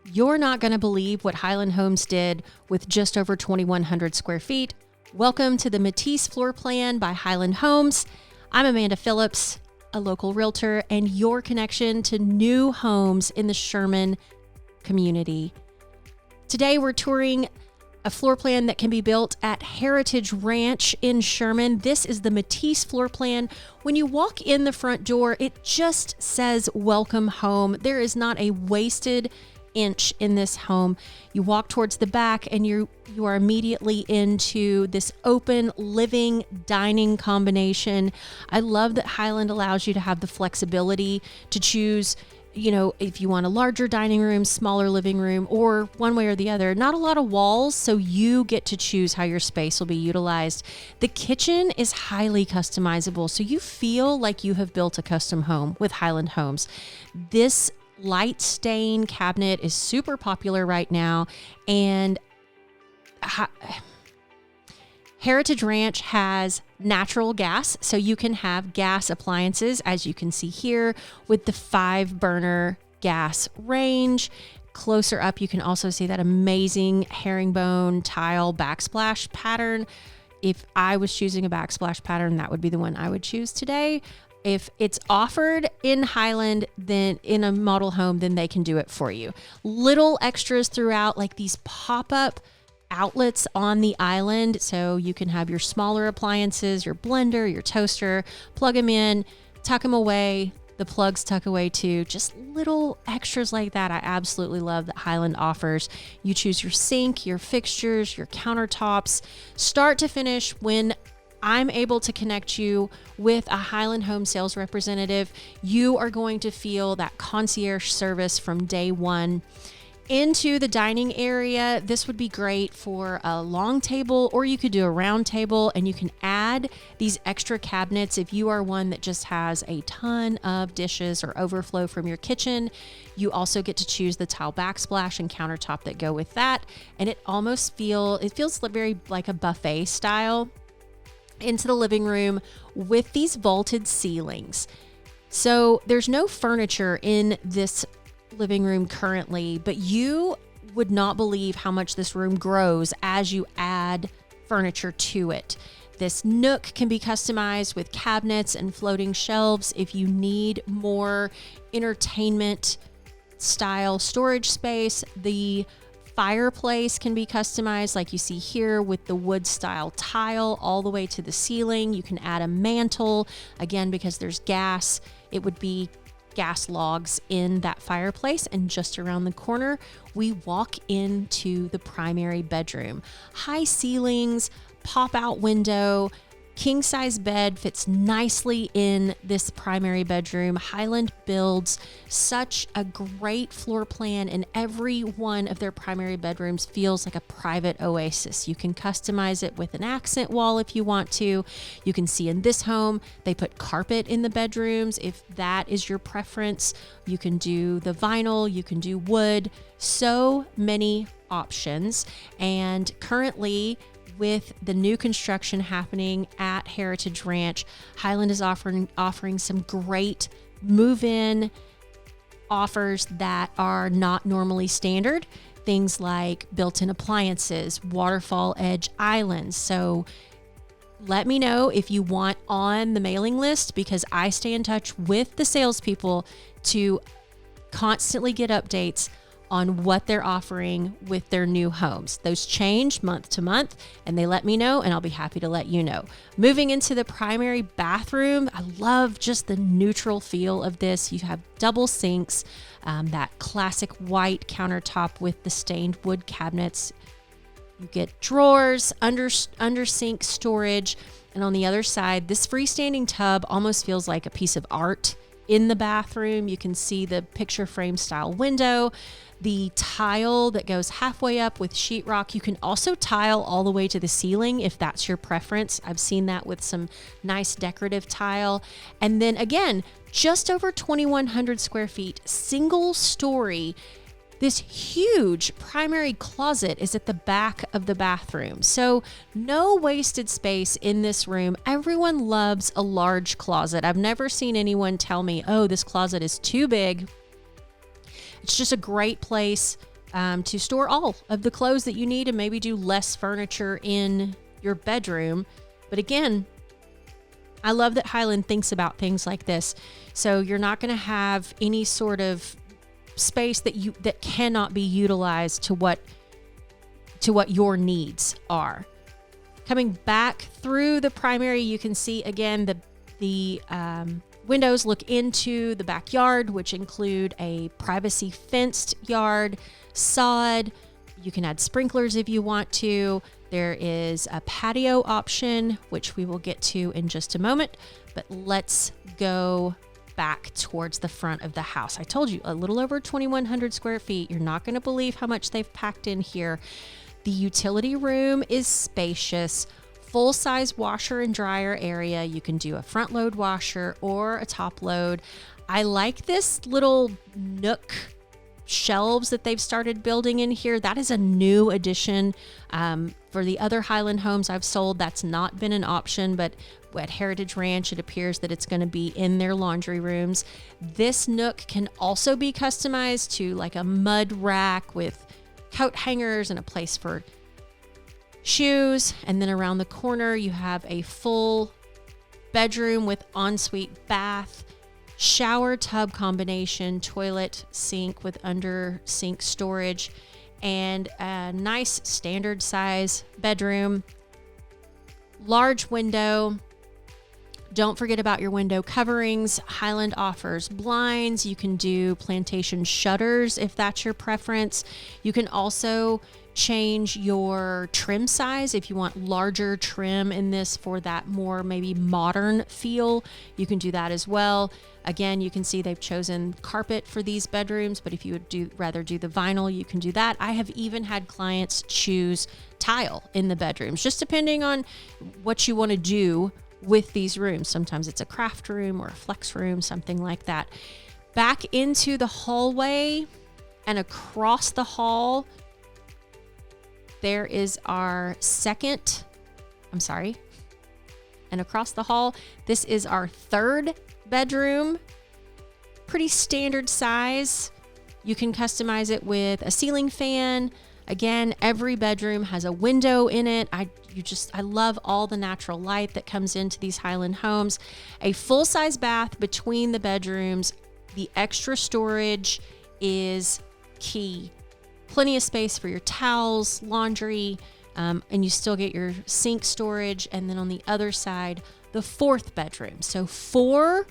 You're not going to believe what Highland Homes did with just over 2,100 square feet. Welcome to the Matisse floor plan by Highland Homes. I'm Amanda Phillips, a local realtor, and your connection to new homes in the Sherman community. Today, we're touring a floor plan that can be built at Heritage Ranch in Sherman. This is the Matisse floor plan. When you walk in the front door, it just says welcome home. There is not a wasted inch in this home. You walk towards the back and you are immediately into this open living dining combination. I love that Highland allows you to have the flexibility to choose, if you want a larger dining room, smaller living room, or one way or the other. Not a lot of walls, so you get to choose how your space will be utilized. The kitchen is highly customizable, so you feel like you have built a custom home with Highland Homes. This light stain cabinet is super popular right now, and Heritage Ranch has natural gas, so you can have gas appliances, as you can see here, with the 5-burner gas range. Closer up, you can also see that amazing herringbone tile backsplash pattern. If I was choosing a backsplash pattern, that would be the one I would choose today. If it's offered in Highland, then in a model home, then they can do it for you. Little extras throughout, like these pop-up outlets on the island, so you can have your smaller appliances, your blender, your toaster, plug them in, tuck them away. The plugs tuck away too. Just little extras like that. I absolutely love that Highland offers. You choose your sink, your fixtures, your countertops, start to finish. When I'm able to connect you with a Highland Home sales representative, you are going to feel that concierge service from day one. Into the dining area, this would be great for a long table, or you could do a round table, and you can add these extra cabinets if you are one that just has a ton of dishes or overflow from your kitchen. You also get to choose the tile backsplash and countertop that go with that, and it feels very like a buffet style into the living room with these vaulted ceilings. So there's no furniture in this living room currently, but you would not believe how much this room grows as you add furniture to it. This nook can be customized with cabinets and floating shelves if you need more entertainment style storage space. The fireplace can be customized like you see here with the wood style tile all the way to the ceiling. You can add a mantle, again, because there's gas. It would be gas logs in that fireplace, and just around the corner we walk into the primary bedroom. High ceilings, pop out window, king size bed fits nicely in this primary bedroom. Highland builds such a great floor plan, and every one of their primary bedrooms feels like a private oasis. You can customize it with an accent wall if you want to. You can see in this home, they put carpet in the bedrooms. If that is your preference, you can do the vinyl, you can do wood, so many options. And currently, with the new construction happening at Heritage Ranch, Highland is offering some great move-in offers that are not normally standard. Things like built-in appliances, waterfall edge islands. So let me know if you want on the mailing list, because I stay in touch with the salespeople to constantly get updates on what they're offering with their new homes. Those change month to month, and they let me know, and I'll be happy to let you know. Moving into the primary bathroom, I love just the neutral feel of this. You have double sinks, that classic white countertop with the stained wood cabinets. You get drawers, under sink storage, and on the other side, this freestanding tub almost feels like a piece of art in the bathroom. You can see the picture frame style window, the tile that goes halfway up with sheetrock. You can also tile all the way to the ceiling if that's your preference. I've seen that with some nice decorative tile. And then again, just over 2,100 square feet, single story. This huge primary closet is at the back of the bathroom. So no wasted space in this room. Everyone loves a large closet. I've never seen anyone tell me, oh, this closet is too big. It's just a great place to store all of the clothes that you need and maybe do less furniture in your bedroom. But again, I love that Highland thinks about things like this. So you're not going to have any sort of space that cannot be utilized to what your needs are. Coming back through the primary, you can see again the windows look into the backyard, which include a privacy fenced yard, sod. You can add sprinklers if you want to. There is a patio option, which we will get to in just a moment, but let's go back towards the front of the house. I told you, a little over 2,100 square feet. You're not going to believe how much they've packed in here. The utility room is spacious, full-size washer and dryer area. You can do a front load washer or a top load. I like this little nook shelves that they've started building in here. That is a new addition. For the other Highland homes I've sold, that's not been an option, but at Heritage Ranch, it appears that it's going to be in their laundry rooms. This nook can also be customized to like a mud rack with coat hangers and a place for shoes. And then around the corner, you have a full bedroom with ensuite bath, shower tub combination, toilet, sink with under sink storage, and a nice standard size bedroom. Large window. Don't forget about your window coverings. Highland offers blinds. You can do plantation shutters if that's your preference. You can also change your trim size if you want larger trim in this for that more maybe modern feel. You can do that as well. Again, you can see they've chosen carpet for these bedrooms, but if you would rather do the vinyl, you can do that. I have even had clients choose tile in the bedrooms, just depending on what you want to do with these rooms. Sometimes it's a craft room or a flex room, something like that. Back into the hallway and across the hall, there is our and across the hall, this is our third bedroom. Pretty standard size. You can customize it with a ceiling fan. Again, every bedroom has a window in it. I love all the natural light that comes into these Highland homes. A full-size bath between the bedrooms. The extra storage is key. Plenty of space for your towels, laundry, and you still get your sink storage. And then on the other side, the fourth bedroom. So 4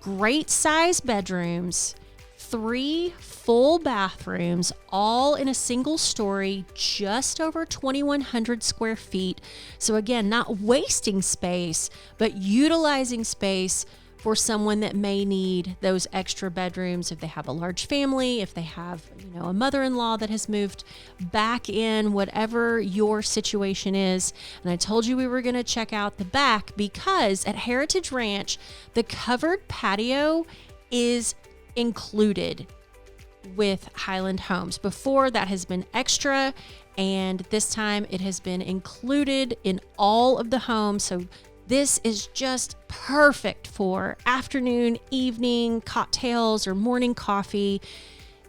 great size bedrooms, 3 full bathrooms, all in a single story, just over 2,100 square feet. So again, not wasting space, but utilizing space for someone that may need those extra bedrooms. If they have a large family, if they have, a mother-in-law that has moved back in, whatever your situation is. And I told you we were going to check out the back because at Heritage Ranch, the covered patio is included with Highland Homes. Before, that has been extra, and this time it has been included in all of the homes. So this is just perfect for afternoon, evening cocktails or morning coffee.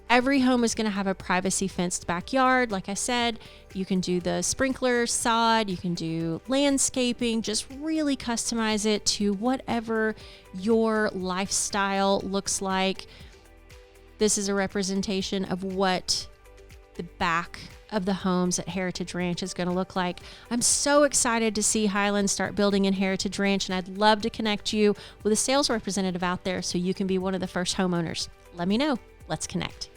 Every home is going to have a privacy fenced backyard. Like I said, you can do the sprinkler sod, you can do landscaping, just really customize it to whatever your lifestyle looks like. This is a representation of what the back of the homes at Heritage Ranch is going to look like. I'm so excited to see Highland start building in Heritage Ranch, and I'd love to connect you with a sales representative out there so you can be one of the first homeowners. Let me know. Let's connect.